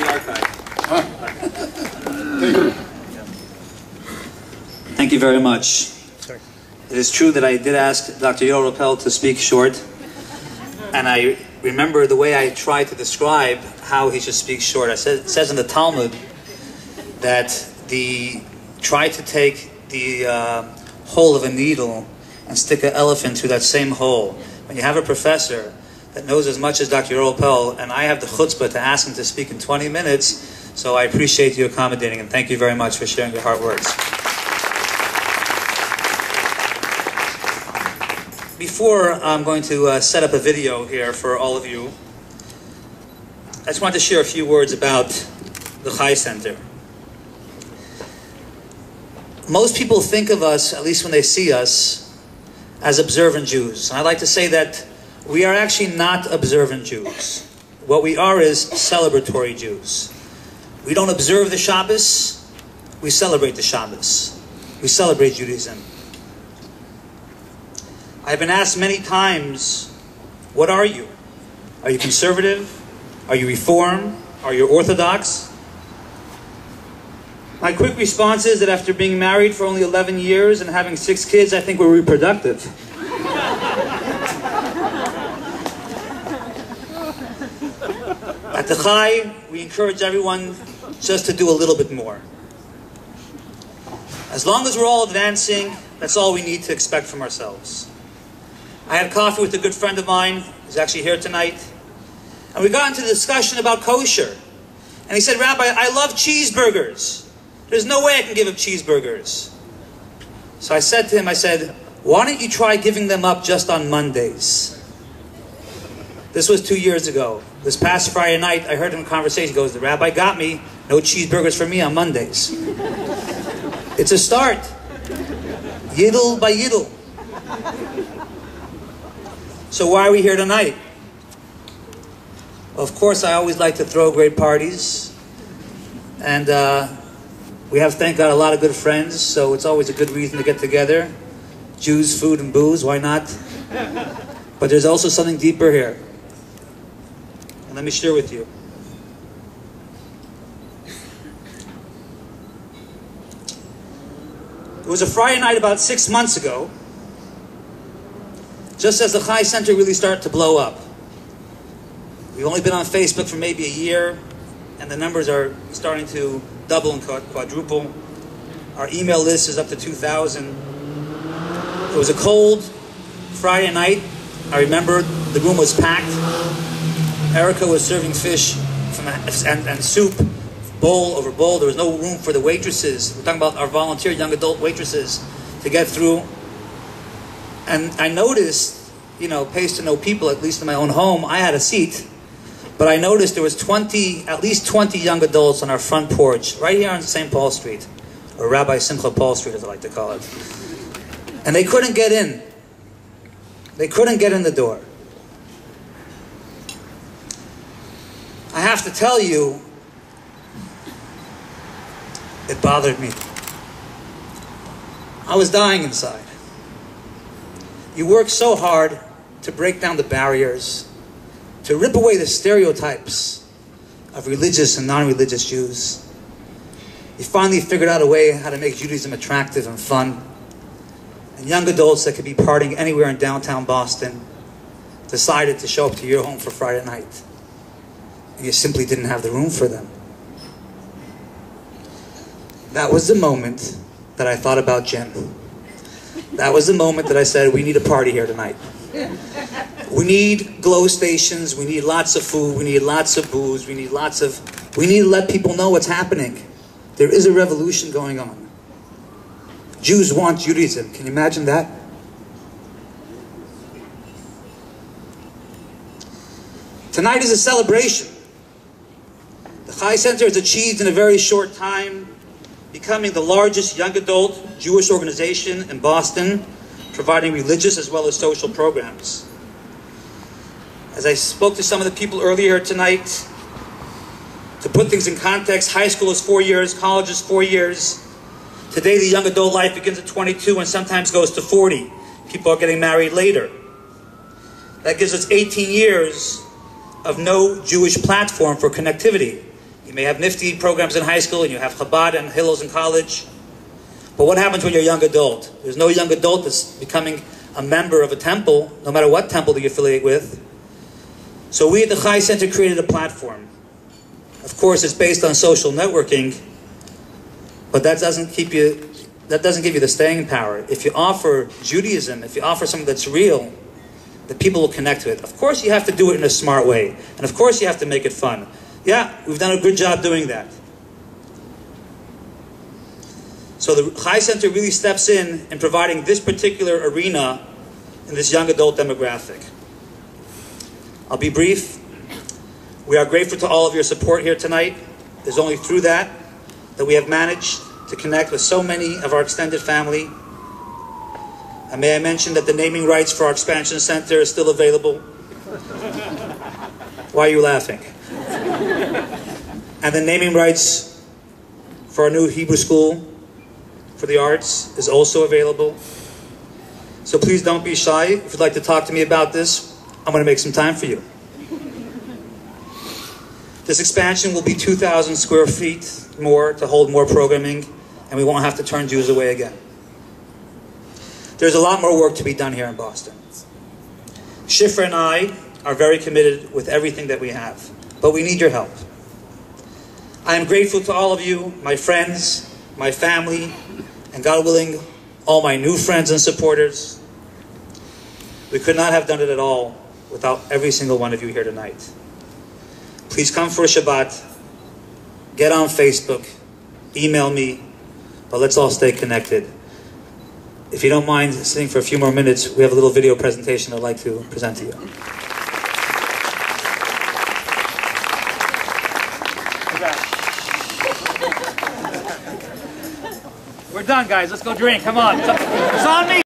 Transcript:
the archive. Thank you very much. It is true that I did ask Dr. Yoel Rappel to speak short, and I remember the way I tried to describe how he should speak short. It says in the Talmud that try to take the hole of a needle and stick an elephant through that same hole. When you have a professor that knows as much as Dr. Yoel Rappel, and I have the chutzpah to ask him to speak in 20 minutes, so I appreciate you accommodating, and thank you very much for sharing your heart words. Before I'm going to set up a video here for all of you, I just wanted to share a few words about the Chai Center. Most people think of us, at least when they see us, as observant Jews. And I'd like to say that we are actually not observant Jews. What we are is celebratory Jews. We don't observe the Shabbos, we celebrate the Shabbos. We celebrate Judaism. I've been asked many times, what are you? Are you conservative? Are you Reform? Are you Orthodox? My quick response is that after being married for only 11 years and having 6 kids, I think we're reproductive. At the Chai, we encourage everyone just to do a little bit more. As long as we're all advancing, that's all we need to expect from ourselves. I had coffee with a good friend of mine, who's actually here tonight, and we got into the discussion about kosher. And he said, Rabbi, I love cheeseburgers. There's no way I can give up cheeseburgers. So I said to him, why don't you try giving them up just on Mondays? This was 2 years ago. This past Friday night, I heard him in conversation. He goes, the rabbi got me. No cheeseburgers for me on Mondays. It's a start. Yidel by yidel. So why are we here tonight? Well, of course, I always like to throw great parties. And we have, thank God, a lot of good friends. So it's always a good reason to get together. Jews, food, and booze. Why not? But there's also something deeper here. And let me share with you. It was a Friday night about 6 months ago, just as the Chai Center really started to blow up. We've only been on Facebook for maybe a year, and the numbers are starting to double and quadruple. Our email list is up to 2,000. It was a cold Friday night. I remember the room was packed. Erica was serving fish and soup, bowl over bowl. There was no room for the waitresses. We're talking about our volunteer young adult waitresses to get through. And I noticed, pays to know people, at least in my own home, I had a seat. But I noticed there was at least 20 young adults on our front porch, right here on St. Paul Street, or Rabbi Simcha Paul Street, as I like to call it. And they couldn't get in. They couldn't get in the door. I have to tell you, it bothered me. I was dying inside. You work so hard to break down the barriers, to rip away the stereotypes of religious and non-religious Jews. You finally figured out a way how to make Judaism attractive and fun. And young adults that could be partying anywhere in downtown Boston decided to show up to your home for Friday night. And you simply didn't have the room for them. That was the moment that I thought about Jen. That was the moment that I said, we need a party here tonight. We need glow stations, we need lots of food, we need lots of booze, we need to let people know what's happening. There is a revolution going on. Jews want Judaism. Can you imagine that? Tonight is a celebration. The Chai Center has achieved in a very short time becoming the largest young adult Jewish organization in Boston, providing religious as well as social programs. As I spoke to some of the people earlier tonight, to put things in context, high school is 4 years, college is 4 years. Today the young adult life begins at 22 and sometimes goes to 40. People are getting married later. That gives us 18 years of no Jewish platform for connectivity. You may have nifty programs in high school, and you have Chabad and Hillels in college. But what happens when you're a young adult? There's no young adult that's becoming a member of a temple, no matter what temple that you affiliate with. So we at the Chai Center created a platform. Of course, it's based on social networking, but that doesn't give you the staying power. If you offer Judaism, if you offer something that's real, that people will connect to it. Of course, you have to do it in a smart way. And of course, you have to make it fun. Yeah, we've done a good job doing that. So the Chai Center really steps in providing this particular arena in this young adult demographic. I'll be brief. We are grateful to all of your support here tonight. It's only through that we have managed to connect with so many of our extended family. And may I mention that the naming rights for our expansion center is still available. Why are you laughing? And the naming rights for our new Hebrew school for the arts is also available. So please don't be shy. If you'd like to talk to me about this, I'm going to make some time for you. This expansion will be 2,000 square feet more to hold more programming, and we won't have to turn Jews away again. There's a lot more work to be done here in Boston. Shifra and I are very committed with everything that we have, but we need your help. I am grateful to all of you, my friends, my family, and God willing, all my new friends and supporters. We could not have done it at all without every single one of you here tonight. Please come for a Shabbat, get on Facebook, email me, but let's all stay connected. If you don't mind sitting for a few more minutes, we have a little video presentation I'd like to present to you. We're done, guys. Let's go drink. Come on. It's on me.